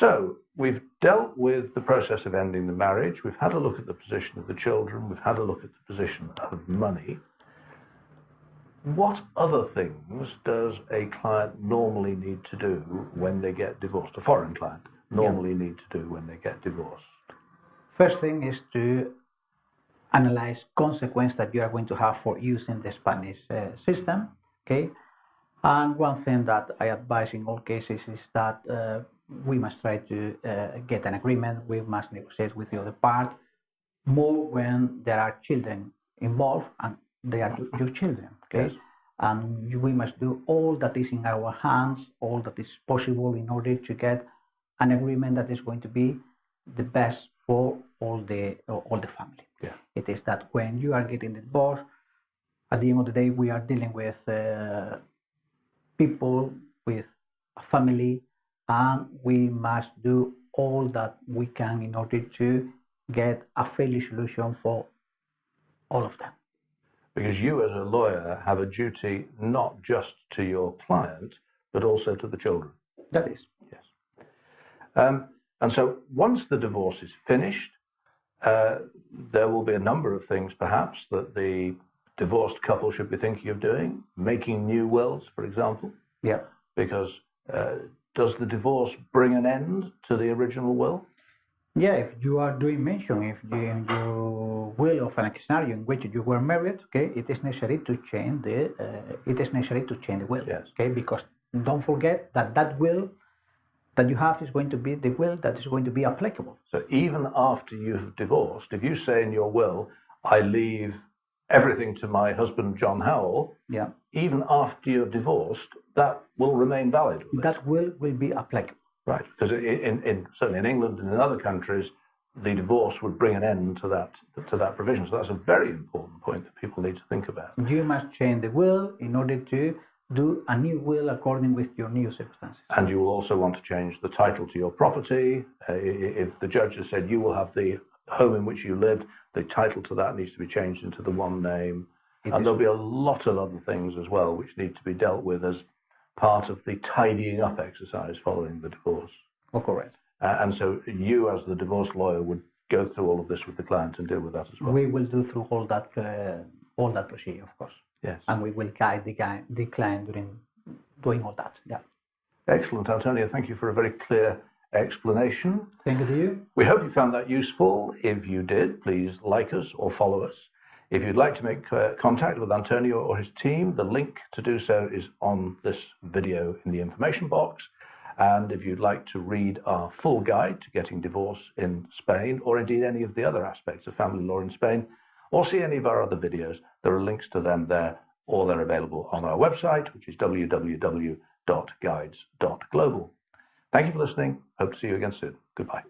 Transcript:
So we've dealt with the process of ending the marriage. We've had a look at the position of the children. We've had a look at the position of money. What other things does a client normally need to do when they get divorced? A foreign client normally need to do when they get divorced? First thing is to analyze consequence that you are going to have for using the Spanish system. Okay. And one thing that I advise in all cases is that we must try to get an agreement. We must negotiate with the other part, more when there are children involved and they are your children. Okay. Yes. And we must do all that is in our hands, all that is possible in order to get an agreement that is going to be the best for all the family. Yeah. It is that when you are getting divorced, at the end of the day, we are dealing with people, with a family, and we must do all that we can in order to get a fair solution for all of them. Because you as a lawyer have a duty not just to your client, but also to the children. That is. Yes. And so once the divorce is finished, there will be a number of things perhaps that the divorced couple should be thinking of doing, making new wills, for example. Yeah. Because does the divorce bring an end to the original will? Yeah, if you are doing mention, if you, in your will of an scenario in which you were married, okay, it is necessary to change the will. Yes. Okay, because don't forget that that will that you have is going to be the will that is going to be applicable. So even after you've divorced, if you say in your will, I leave everything to my husband, John Howell, yeah, even after you're divorced, that will remain valid. That will be applicable. Right, because certainly in England and in other countries, the divorce would bring an end to that provision. So that's a very important point that people need to think about. You must change the will in order to do a new will according with your new circumstances. And you will also want to change the title to your property. If the judge has said you will have the home in which you lived, the title to that needs to be changed into the one name. And there'll be a lot of other things as well which need to be dealt with as part of the tidying up exercise following the divorce. Oh, correct. And so you as the divorce lawyer would go through all of this with the client and deal with that as well. We will do through all that procedure, of course. Yes. And we will guide the client during doing all that. Yeah. Excellent, Antonio. Thank you for a very clear explanation. Thank you to you. We hope you found that useful. If you did, please like us or follow us. If you'd like to make contact with Antonio or his team, the link to do so is on this video in the information box. And if you'd like to read our full guide to getting divorce in Spain, or indeed any of the other aspects of family law in Spain, or see any of our other videos, there are links to them there, or they're available on our website, which is www.Guides.Global. Thank you for listening. Hope to see you again soon. Goodbye.